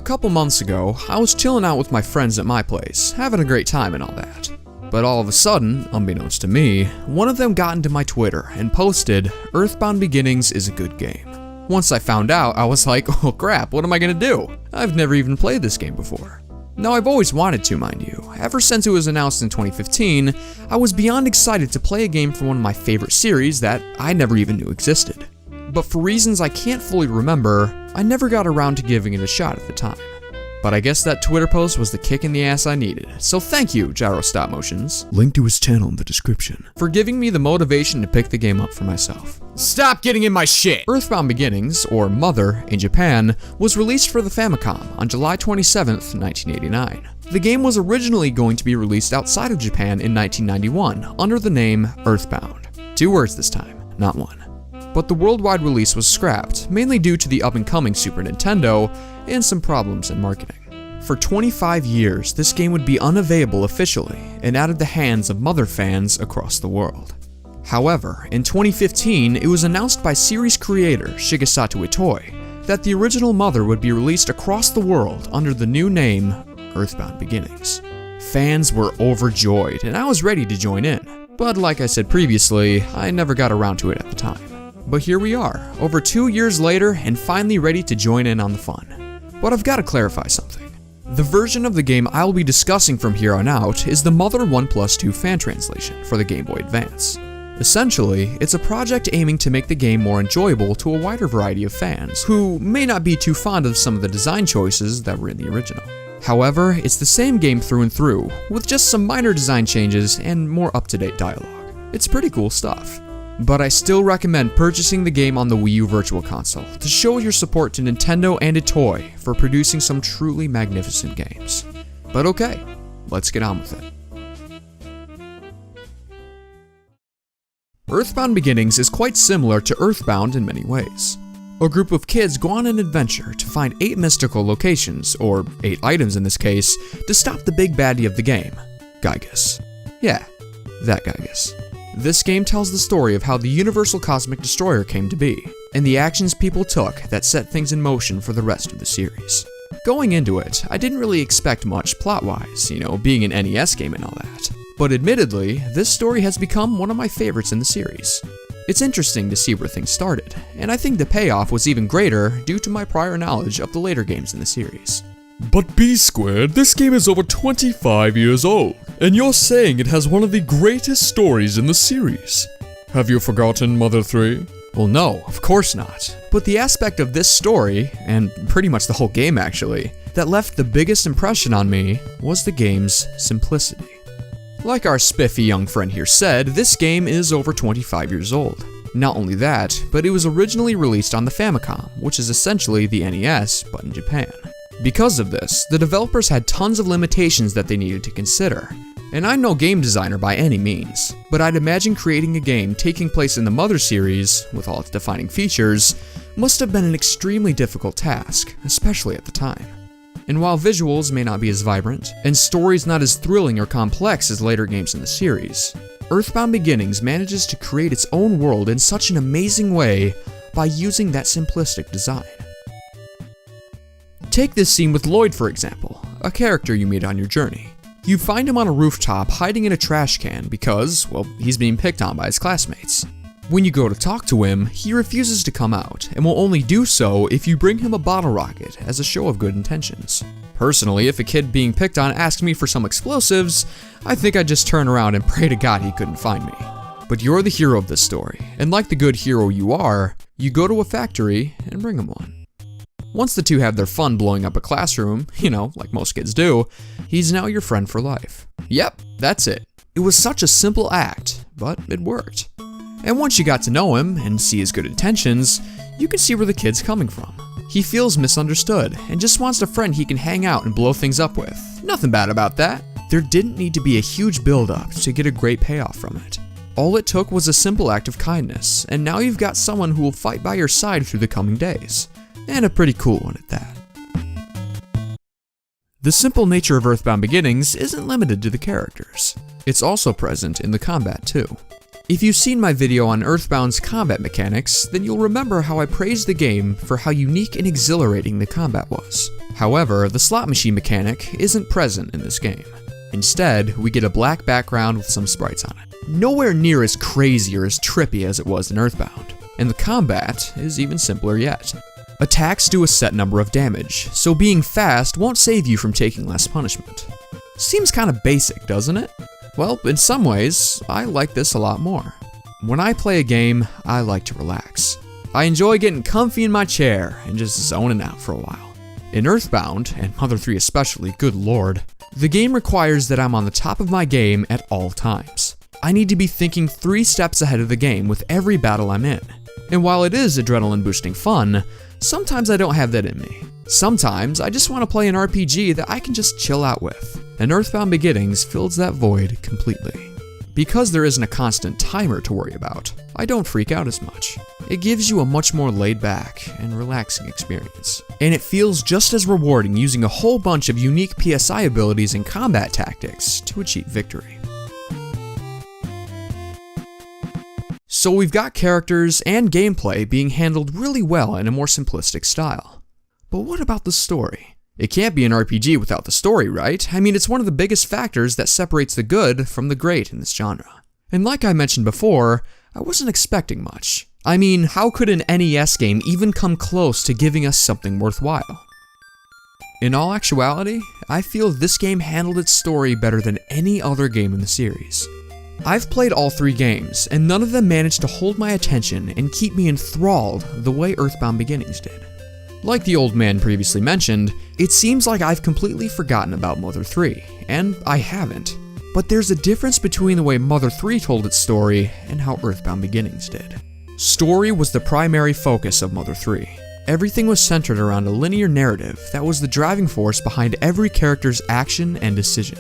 couple months ago, I was chilling out with my friends at my place, having a great time and all that. But all of a sudden, unbeknownst to me, one of them got into my Twitter and posted, "EarthBound Beginnings is a good game." Once I found out, I was like, oh crap, what am I gonna do? I've never even played this game before. Now, I've always wanted to, mind you. Ever since it was announced in 2015, I was beyond excited to play a game from one of my favorite series that I never even knew existed. But for reasons I can't fully remember, I never got around to giving it a shot at the time. But I guess that Twitter post was the kick in the ass I needed, so thank you, Gyro Stop Motions, link to his channel in the description, for giving me the motivation to pick the game up for myself. Stop getting in my shit! EarthBound Beginnings, or Mother, in Japan, was released for the Famicom on July 27th, 1989. The game was originally going to be released outside of Japan in 1991, under the name EarthBound. 2 words this time, not 1. But the worldwide release was scrapped, mainly due to the up-and-coming Super Nintendo and some problems in marketing. For 25 years, this game would be unavailable officially and out of the hands of Mother fans across the world. However, in 2015, it was announced by series creator Shigesato Itoi that the original Mother would be released across the world under the new name EarthBound Beginnings. Fans were overjoyed, and I was ready to join in. But like I said previously, I never got around to it at the time. But here we are, over 2 years later, and finally ready to join in on the fun. But I've got to clarify something. The version of the game I will be discussing from here on out is the Mother 1+2 fan translation for the Game Boy Advance. Essentially, it's a project aiming to make the game more enjoyable to a wider variety of fans, who may not be too fond of some of the design choices that were in the original. However, it's the same game through and through, with just some minor design changes and more up-to-date dialogue. It's pretty cool stuff. But I still recommend purchasing the game on the Wii U Virtual Console to show your support to Nintendo and Itoi for producing some truly magnificent games. But okay, let's get on with it. EarthBound Beginnings is quite similar to EarthBound in many ways. A group of kids go on an adventure to find 8 mystical locations, or 8 items in this case, to stop the big baddie of the game, Giygas. Yeah, that Giygas. This game tells the story of how the Universal Cosmic Destroyer came to be, and the actions people took that set things in motion for the rest of the series. Going into it, I didn't really expect much plot-wise, being an NES game and all that. But admittedly, this story has become one of my favorites in the series. It's interesting to see where things started, and I think the payoff was even greater due to my prior knowledge of the later games in the series. But BeeSquared, this game is over 25 years old, and you're saying it has one of the greatest stories in the series. Have you forgotten Mother 3? Well, no, of course not. But the aspect of this story, and pretty much the whole game actually, that left the biggest impression on me was the game's simplicity. Like our spiffy young friend here said, this game is over 25 years old. Not only that, but it was originally released on the Famicom, which is essentially the NES, but in Japan. Because of this, the developers had tons of limitations that they needed to consider. And I'm no game designer by any means, but I'd imagine creating a game taking place in the Mother series, with all its defining features, must have been an extremely difficult task, especially at the time. And while visuals may not be as vibrant, and stories not as thrilling or complex as later games in the series, EarthBound Beginnings manages to create its own world in such an amazing way by using that simplistic design. Take this scene with Lloyd, for example, a character you meet on your journey. You find him on a rooftop hiding in a trash can because, well, he's being picked on by his classmates. When you go to talk to him, he refuses to come out, and will only do so if you bring him a bottle rocket as a show of good intentions. Personally, if a kid being picked on asked me for some explosives, I think I'd just turn around and pray to God he couldn't find me. But you're the hero of this story, and like the good hero you are, you go to a factory and bring him one. Once the two have their fun blowing up a classroom, like most kids do, he's now your friend for life. Yep, that's it. It was such a simple act, but it worked. And once you got to know him and see his good intentions, you can see where the kid's coming from. He feels misunderstood and just wants a friend he can hang out and blow things up with. Nothing bad about that. There didn't need to be a huge build-up to get a great payoff from it. All it took was a simple act of kindness, and now you've got someone who will fight by your side through the coming days. And a pretty cool one at that. The simple nature of EarthBound Beginnings isn't limited to the characters. It's also present in the combat too. If you've seen my video on EarthBound's combat mechanics, then you'll remember how I praised the game for how unique and exhilarating the combat was. However, the slot machine mechanic isn't present in this game. Instead, we get a black background with some sprites on it. Nowhere near as crazy or as trippy as it was in EarthBound. And the combat is even simpler yet. Attacks do a set number of damage, so being fast won't save you from taking less punishment. Seems kinda basic, doesn't it? Well, in some ways, I like this a lot more. When I play a game, I like to relax. I enjoy getting comfy in my chair and just zoning out for a while. In EarthBound, and Mother 3 especially, good lord, the game requires that I'm on the top of my game at all times. I need to be thinking 3 steps ahead of the game with every battle I'm in. And while it is adrenaline boosting fun, sometimes I don't have that in me. Sometimes I just want to play an RPG that I can just chill out with, and EarthBound Beginnings fills that void completely. Because there isn't a constant timer to worry about, I don't freak out as much. It gives you a much more laid back and relaxing experience. And it feels just as rewarding using a whole bunch of unique PSI abilities and combat tactics to achieve victory. So we've got characters and gameplay being handled really well in a more simplistic style. But what about the story? It can't be an RPG without the story, right? I mean, it's one of the biggest factors that separates the good from the great in this genre. And like I mentioned before, I wasn't expecting much. I mean, how could an NES game even come close to giving us something worthwhile? In all actuality, I feel this game handled its story better than any other game in the series. I've played all 3 games, and none of them managed to hold my attention and keep me enthralled the way EarthBound Beginnings did. Like the old man previously mentioned, it seems like I've completely forgotten about Mother 3, and I haven't. But there's a difference between the way Mother 3 told its story and how EarthBound Beginnings did. Story was the primary focus of Mother 3. Everything was centered around a linear narrative that was the driving force behind every character's action and decision.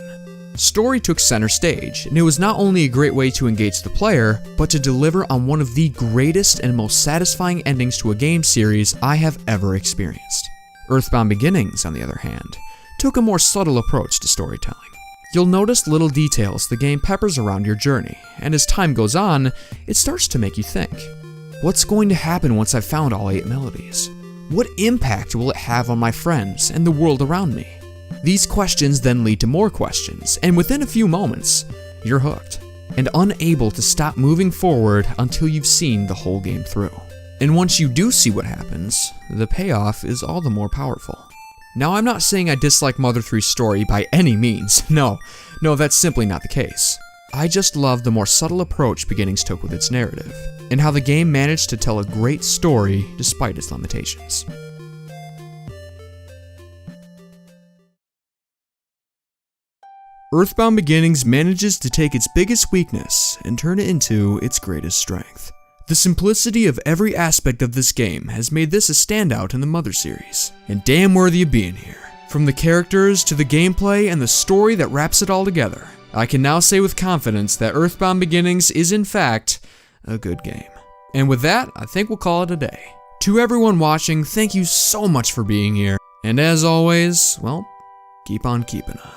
Story took center stage, and it was not only a great way to engage the player, but to deliver on one of the greatest and most satisfying endings to a game series I have ever experienced. EarthBound Beginnings, on the other hand, took a more subtle approach to storytelling. You'll notice little details the game peppers around your journey, and as time goes on, it starts to make you think. What's going to happen once I've found all 8 melodies? What impact will it have on my friends and the world around me? These questions then lead to more questions, and within a few moments, you're hooked, and unable to stop moving forward until you've seen the whole game through. And once you do see what happens, the payoff is all the more powerful. Now, I'm not saying I dislike Mother 3's story by any means. No, that's simply not the case. I just love the more subtle approach Beginnings took with its narrative, and how the game managed to tell a great story despite its limitations. EarthBound Beginnings manages to take its biggest weakness and turn it into its greatest strength. The simplicity of every aspect of this game has made this a standout in the Mother series, and damn worthy of being here. From the characters to the gameplay and the story that wraps it all together, I can now say with confidence that EarthBound Beginnings is in fact a good game. And with that, I think we'll call it a day. To everyone watching, thank you so much for being here, and as always, well, keep on keeping on.